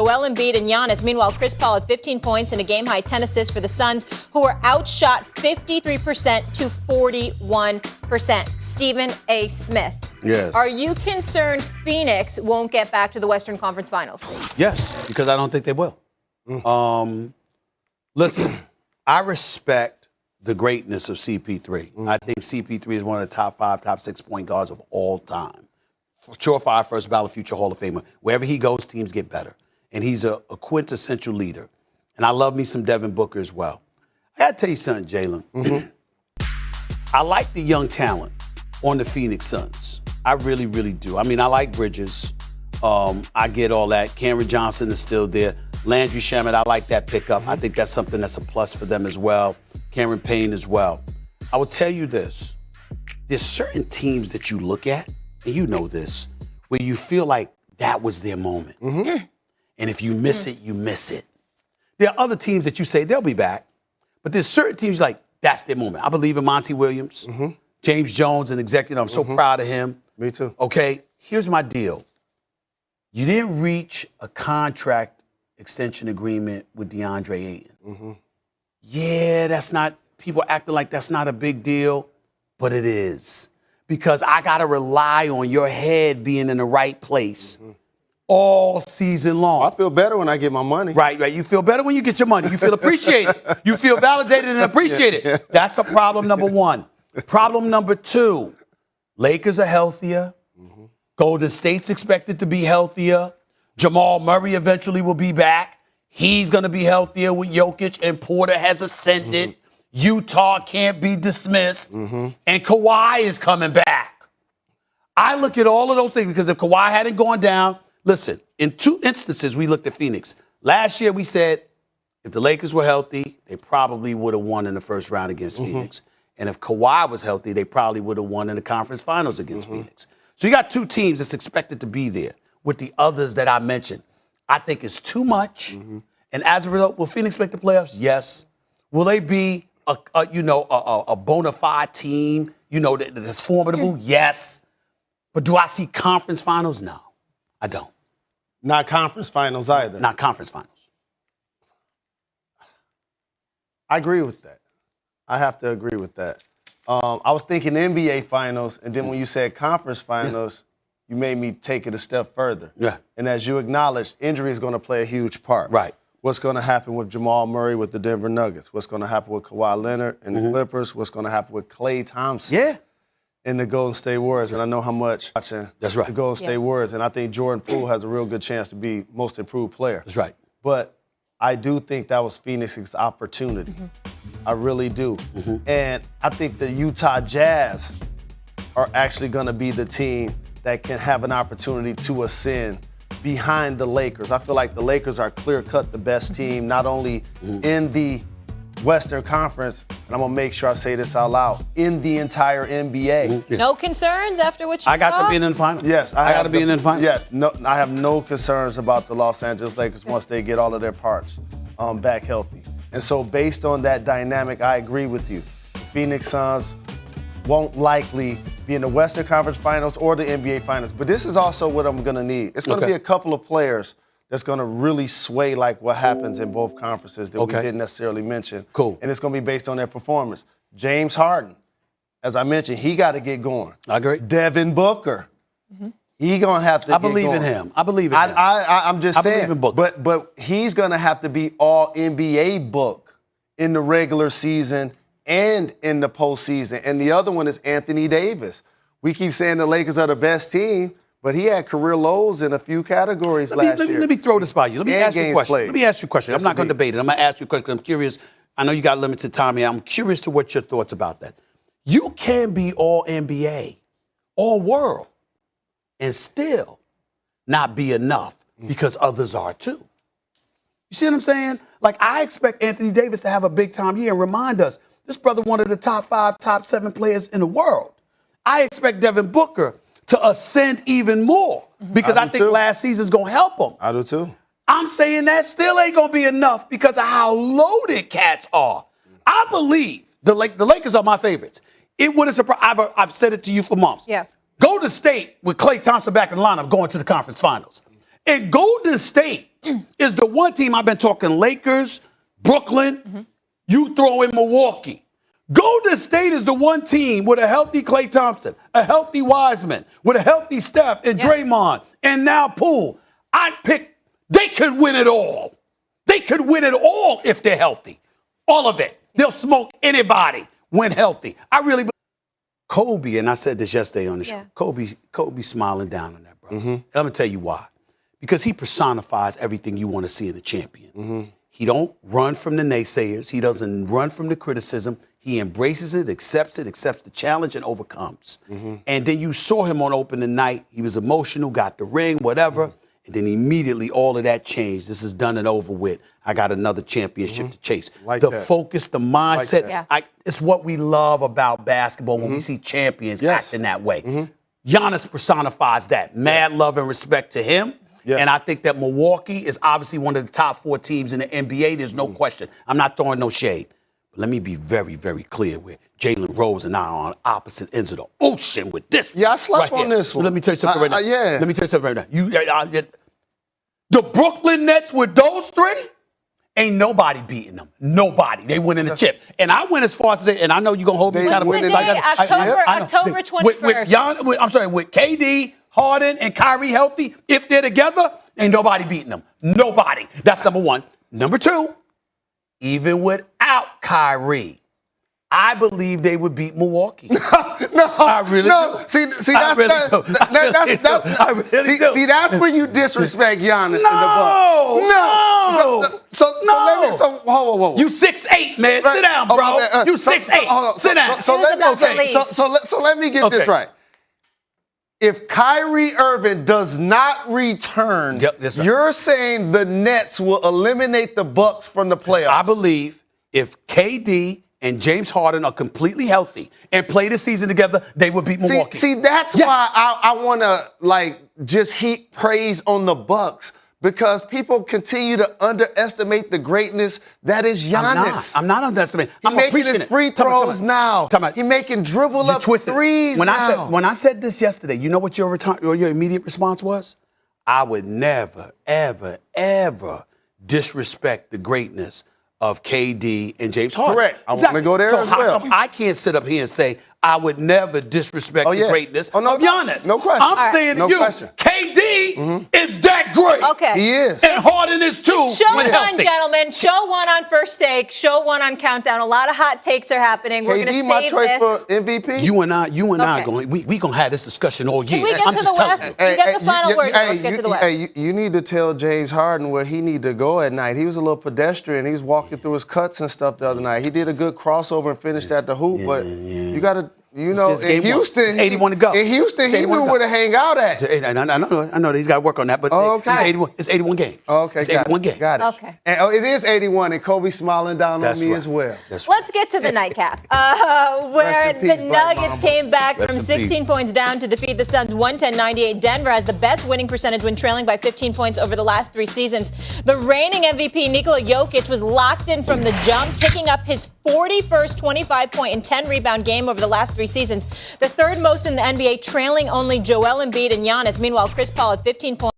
Joel Embiid and Giannis. Meanwhile, Chris Paul had 15 points and a game-high 10 assists for the Suns, who were outshot 53% to 41%. Stephen A. Smith. Yes. Are you concerned Phoenix won't get back to the Western Conference Finals? Yes, because I don't think they will. Listen, I respect the greatness of CP3. I think CP3 is one of the top 5, top 6 point guards of all time. Surefire first ballot future Hall of Famer. Wherever he goes, teams get better. And he's a quintessential leader. And I love me some Devin Booker as well. I got to tell you something, Jalen. I like the young talent on the Phoenix Suns. I really, really do. I mean, I like Bridges. I get all that. Cameron Johnson is still there. Landry Shamet, I like that pickup. I think that's something that's a plus for them as well. Cameron Payne as well. I will tell you this. There's certain teams that you look at, and you know this, where you feel like that was their moment. And if you miss it, you miss it. There are other teams that you say they'll be back, but there's certain teams like that's their moment. I believe in Monty Williams, James Jones, an executive. I'm so proud of him. Me too. Okay, here's my deal. You didn't reach a contract extension agreement with DeAndre Ayton. Yeah, that's not, people acting like that's not a big deal, but it is. Because I got to rely on your head being in the right place all season long. I feel better when I get my money. Right. You feel better when you get your money. You feel appreciated. You feel validated and appreciated. That's a problem number one. Problem number two, Lakers are healthier. Golden State's expected to be healthier. Jamal Murray eventually will be back. He's going to be healthier with Jokic, and Porter has ascended. Utah can't be dismissed. And Kawhi is coming back. I look at all of those things because if Kawhi hadn't gone down, listen, in 2 instances, we looked at Phoenix. Last year, we said if the Lakers were healthy, they probably would have won in the first round against Phoenix. And if Kawhi was healthy, they probably would have won in the conference finals against Phoenix. So you got 2 teams that's expected to be there with the others that I mentioned. I think it's too much. And as a result, will Phoenix make the playoffs? Yes. Will they be a bona fide team, that's formidable? Yes. But do I see conference finals? No, I don't. Not conference finals either. Not conference finals. I agree with that. I have to agree with that. I was thinking NBA finals, and then when you said conference finals, you made me take it a step further. Yeah. And as you acknowledged, injury is going to play a huge part. Right. What's going to happen with Jamal Murray with the Denver Nuggets? What's going to happen with Kawhi Leonard and the Clippers? What's going to happen with Klay Thompson in the Golden State Warriors? And I know how much watching the Golden State Warriors, and I think Jordan Poole has a real good chance to be most improved player. That's right. But I do think that was Phoenix's opportunity. I really do. And I think the Utah Jazz are actually going to be the team that can have an opportunity to ascend behind the Lakers. I feel like the Lakers are clear-cut the best team, not only in the Western Conference, and I'm going to make sure I say this out loud, in the entire NBA. No concerns after what you saw? I got to be in the final. Yes. I got to be in the final. Yes. No, I have no concerns about the Los Angeles Lakers once they get all of their parts back healthy. And so based on that dynamic, I agree with you. The Phoenix Suns won't likely be in the Western Conference Finals or the NBA Finals. But this is also what I'm going to need. It's going to be a couple of players that's going to really sway like what happens in both conferences that we didn't necessarily mention. Cool. And it's going to be based on their performance. James Harden, as I mentioned, he got to get going. I agree. Devin Booker, he going to have to get going. I believe in him. I believe in him. I'm just saying. I believe in Booker. But he's going to have to be all NBA book in the regular season and in the postseason. And the other one is Anthony Davis. We keep saying the Lakers are the best team, but he had career lows in a few categories last year. Let me throw this by you. Let me ask you a question. Played. Let me ask you a question. I'm not going to debate it. I'm going to ask you a question because I'm curious. I know you got limited time here. I'm curious to what your thoughts about that. You can be all NBA, all world, and still not be enough because others are too. You see what I'm saying? Like, I expect Anthony Davis to have a big-time year and remind us, this brother one of the top 5, top 7 players in the world. I expect Devin Booker to ascend even more because I think last season's going to help him. I do too. I'm saying that still ain't going to be enough because of how loaded cats are. I believe the Lakers are my favorites. It would have surprised. I've said it to you for months. Yeah. Golden State with Klay Thompson back in the lineup going to the conference finals. And Golden State is the one team. I've been talking Lakers, Brooklyn. You throw in Milwaukee. Golden State is the one team with a healthy Klay Thompson, a healthy Wiseman, with a healthy Steph and Draymond, and now Poole. I'd pick, they could win it all. They could win it all if they're healthy. All of it. They'll smoke anybody when healthy. I really believe. Kobe, and I said this yesterday on the show, Kobe smiling down on that, bro. I'm going to tell you why. Because he personifies everything you want to see in a champion. He don't run from the naysayers. He doesn't run from the criticism. He embraces it, accepts the challenge, and overcomes. And then you saw him on opening night. He was emotional, got the ring, whatever. And then immediately all of that changed. This is done and over with. I got another championship to chase. The focus, the mindset. It's what we love about basketball when we see champions acting that way. Giannis personifies that. Mad love and respect to him. And I think that Milwaukee is obviously one of the top 4 teams in the NBA. There's no question. I'm not throwing no shade. But let me be very, very clear with Jalen Rose and I are on opposite ends of the ocean with this. I slept on this one. Let me tell you something right now. Let me tell you something right now. The Brooklyn Nets with those 3, ain't nobody beating them. Nobody. They winning the chip. And I went as far as to say, and I know you're going to hold me accountable. October 21st. With KD, Harden, and Kyrie healthy, if they're together, ain't nobody beating them. Nobody. That's number 1. Number 2, even without Kyrie, I believe they would beat Milwaukee. I really do. See, that's where you disrespect Giannis in the Bucks. Whoa. You 6'8", man. Sit down, bro. You 6'8". Sit down. So let me get this right. If Kyrie Irving does not return, you're saying the Nets will eliminate the Bucks from the playoffs. I believe if KD and James Harden are completely healthy and play the season together, they will beat Milwaukee. See, that's why I want to just heap praise on the Bucks, because people continue to underestimate the greatness that is Giannis. I'm not underestimating. He's making his free throws now. He's making dribble-up threes now. When I said this yesterday, you know what your immediate response was? I would never, ever, ever disrespect the greatness of KD and James Harden. Correct. I want to go there as well. I can't sit up here and say I would never disrespect the greatness of Giannis. No question. I'm saying to you, KD is that great. Okay. He is. And Harden is too. Show one, gentlemen. Show one on First Take. Show one on Countdown. A lot of hot takes are happening. We're going to save my choice for MVP. You and I are going. We going to have this discussion all year. Can we get to the West? We get the final word. Let's get to the West. You need to tell James Harden where he need to go at night. He was a little pedestrian. He was walking through his cuts and stuff the other night. He did a good crossover and finished at the hoop, but you got to. You know, in Houston, it's 81 to go. In Houston, he knew where to hang out at. I know he's got to work on that, but it's 81 games. Okay, it's 81 games. Got it. Okay. And it is 81, and Kobe's smiling down on me as well. Let's get to the nightcap, where the Nuggets came back from 16 points down to defeat the Suns 110-98. Denver has the best winning percentage when trailing by 15 points over the last 3 seasons. The reigning MVP, Nikola Jokic, was locked in from the jump, picking up his 41st 25-point and 10-rebound game over the last 3 seasons, the 3rd most in the NBA, trailing only Joel Embiid and Giannis. Meanwhile, Chris Paul had 15 points.